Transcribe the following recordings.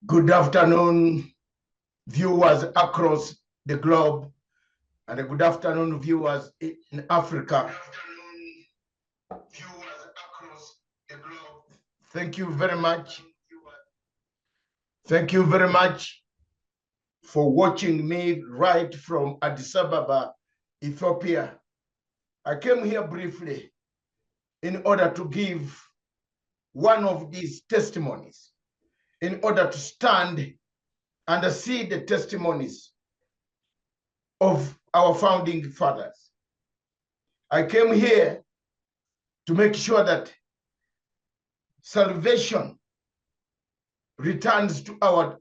Good afternoon, viewers across the globe, and a good afternoon, viewers in Africa. Thank you very much. Thank you very much for watching me right from Addis Ababa, Ethiopia. I came here briefly in order to give one of these testimonies, in order to stand and see the testimonies of our founding fathers. I came here to make sure that salvation returns to our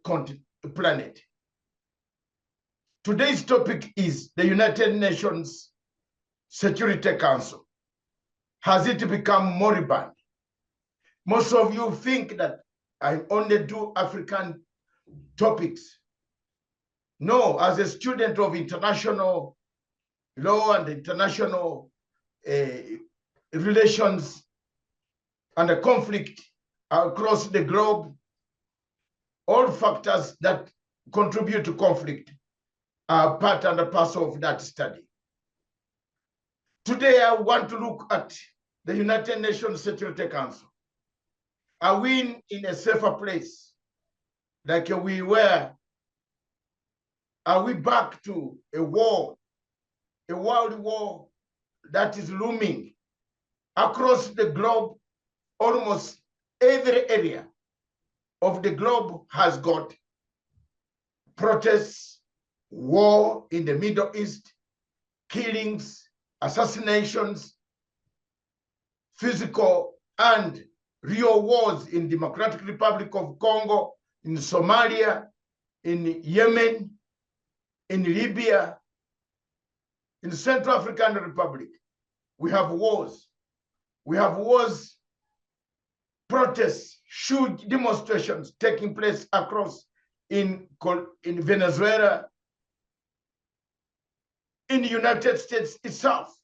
planet. Today's topic is the United Nations Security Council. Has it become moribund? Most of you think that I only do African topics. No, as a student of international law and international relations and a conflict across the globe, all factors that contribute to conflict are part and parcel of that study. Today, I want to look at the United Nations Security Council. Are we in a safer place like we were? Are we back to a war, a world war that is looming across the globe? Almost every area of the globe has got protests, war in the Middle East, killings, assassinations, physical and real wars in Democratic Republic of Congo, in Somalia, in Yemen, in Libya, in the Central African Republic. We have wars. We have wars, protests, huge demonstrations taking place across in Venezuela, in the United States itself.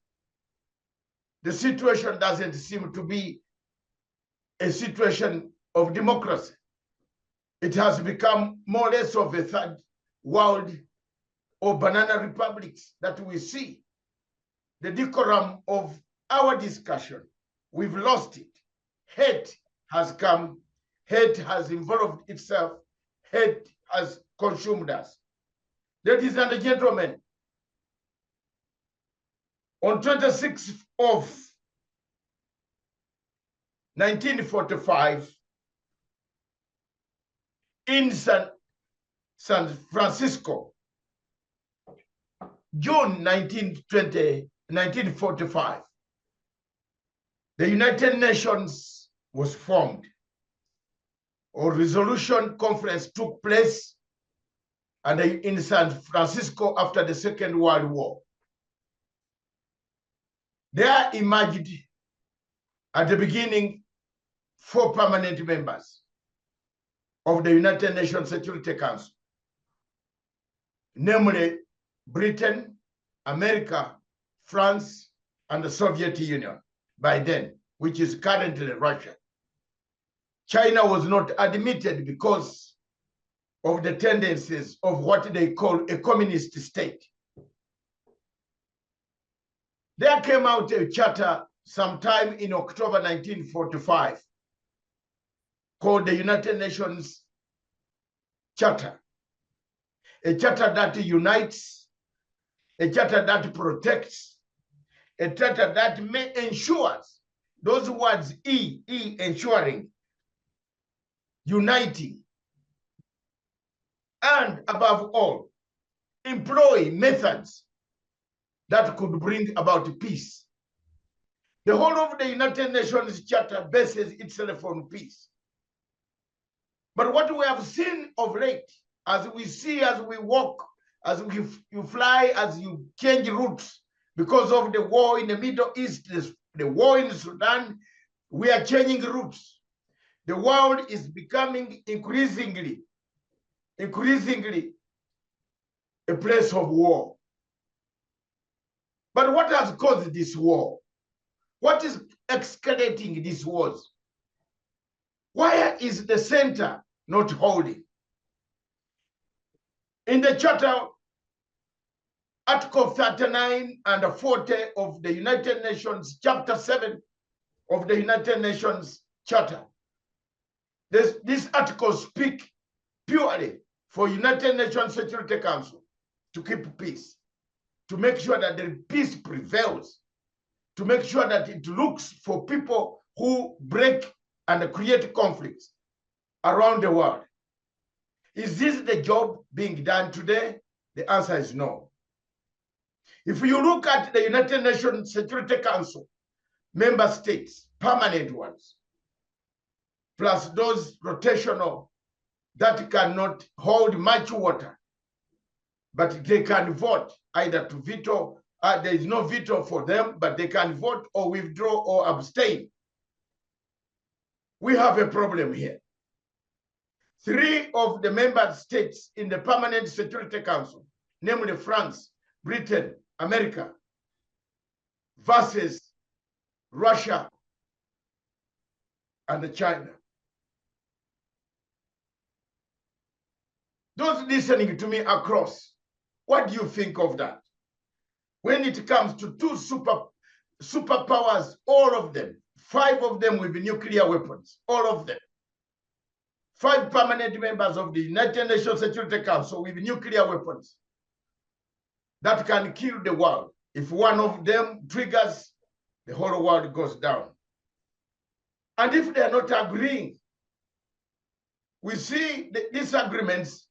The situation doesn't seem to be a situation of democracy. It has become more or less of a third world or banana republics that we see. The decorum of our discussion, we've lost it. Hate has come, hate has involved itself, hate has consumed us. Ladies and gentlemen, on 26th of 1945, in San Francisco, June 1945, the United Nations was formed. A resolution conference took place and in San Francisco after the Second World War. There emerged at the beginning 4 permanent members of the United Nations Security Council, namely Britain, America, France, and the Soviet Union by then, which is currently Russia. China was not admitted because of the tendencies of what they call a communist state. There came out a charter sometime in October 1945 called the United Nations Charter, a charter that unites, a charter that protects, a charter that ensures, those words ensuring, uniting, and above all, employ methods that could bring about peace. The whole of the United Nations Charter bases itself on peace. But what we have seen of late, as we see, as we walk, as you fly, as you change routes, because of the war in the Middle East, the war in Sudan, we are changing routes. The world is becoming increasingly a place of war. But what has caused this war? What is escalating these wars? Why is the center not holding? In the Charter, Article 39 and 40 of the United Nations, Chapter 7 of the United Nations Charter, these articles speak purely for United Nations Security Council to keep peace, to make sure that the peace prevails, to make sure that it looks for people who break and create conflicts around the world. Is this the job being done today? The answer is no. If you look at the United Nations Security Council member states, permanent ones, plus those rotational that cannot hold much water, but they can vote either to veto. There is no veto for them, but they can vote or withdraw or abstain. We have a problem here. 3 of the member states in the Permanent Security Council, namely France, Britain, America, versus Russia and China. Those listening to me across, what do you think of that? When it comes to 2 superpowers, all of them, 5 of them with nuclear weapons, all of them. 5 permanent members of the United Nations Security Council with nuclear weapons that can kill the world. If one of them triggers, the whole world goes down. And if they are not agreeing, we see the disagreements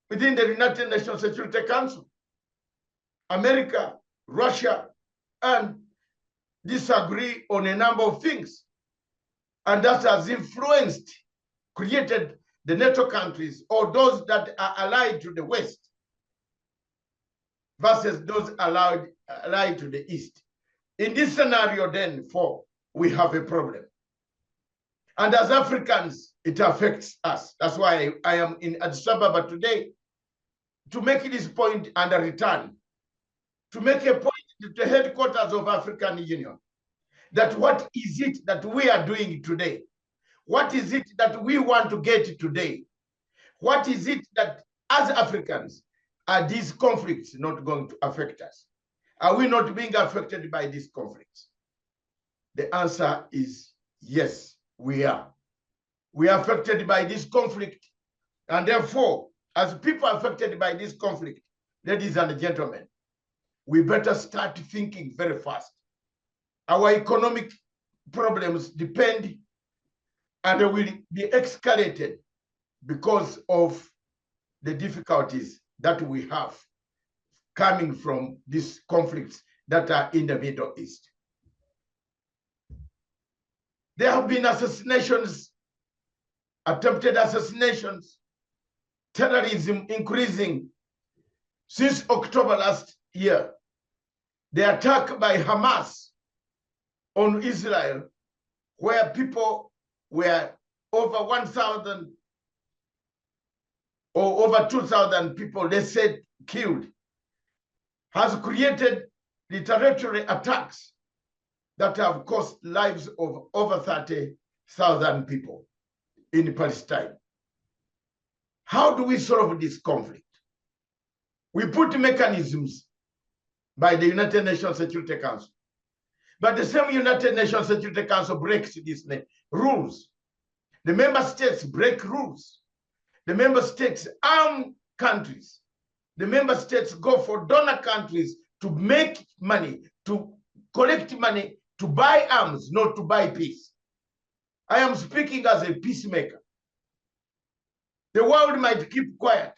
within the United Nations Security Council. America, Russia, and disagree on a number of things. And that has influenced, created the NATO countries or those that are allied to the West versus those allied to the East. In this scenario, then, we have a problem. And as Africans, it affects us. That's why I am in Addis Ababa today to make this point and a return, to make a point to the headquarters of African Union, that what is it that we are doing today? What is it that we want to get today? What is it that, as Africans, are these conflicts not going to affect us? Are we not being affected by these conflicts? The answer is yes, we are. We are affected by this conflict. And therefore, as people affected by this conflict, ladies and gentlemen, we better start thinking very fast. Our economic problems depend and will be escalated because of the difficulties that we have coming from these conflicts that are in the Middle East. There have been assassinations, attempted assassinations, terrorism increasing since October last year. The attack by Hamas on Israel, where people were over 1,000 or over 2,000 people, they said, killed, has created retaliatory attacks that have cost lives of over 30,000 people in Palestine. How do we solve this conflict? We put mechanisms by the United Nations Security Council. But the same United Nations Security Council breaks these rules. The member states break rules. The member states arm countries. The member states go for donor countries to make money, to collect money, to buy arms, not to buy peace. I am speaking as a peacemaker. The world might keep quiet,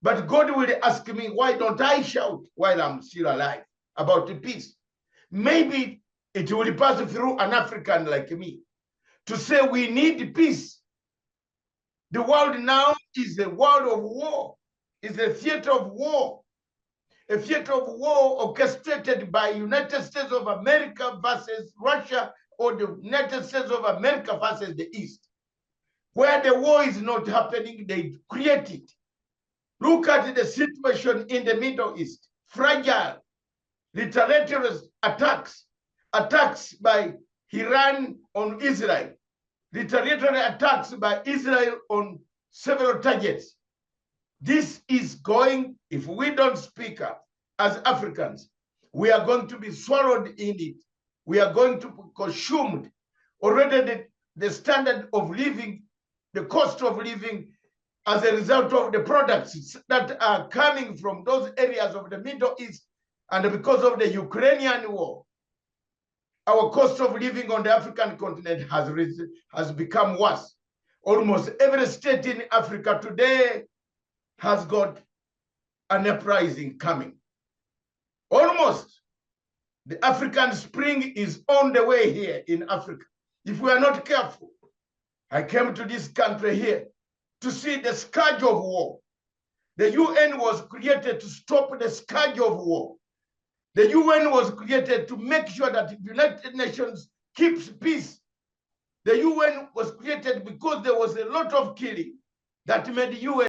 but God will ask me, why don't I shout while I'm still alive about the peace? Maybe it will pass through an African like me to say we need peace. The world now is a world of war, is a theater of war orchestrated by United States of America versus Russia, or the United States of America versus the East. Where the war is not happening, they create it. Look at the situation in the Middle East. Fragile, retaliatory attacks by Iran on Israel, retaliatory attacks by Israel on several targets, This is going, if we don't speak up as Africans, we are going to be swallowed in it. We are going to be consumed. Already the standard of living, the cost of living as a result of the products that are coming from those areas of the Middle East, and because of the Ukrainian war, our cost of living on the African continent has become worse. Almost every state in Africa today has got an uprising coming. Almost the African spring is on the way here in Africa. If we are not careful, I came to this country here to see the scourge of war. The UN was created to stop the scourge of war. The UN was created to make sure that the United Nations keeps peace. The UN was created because there was a lot of killing that made the UN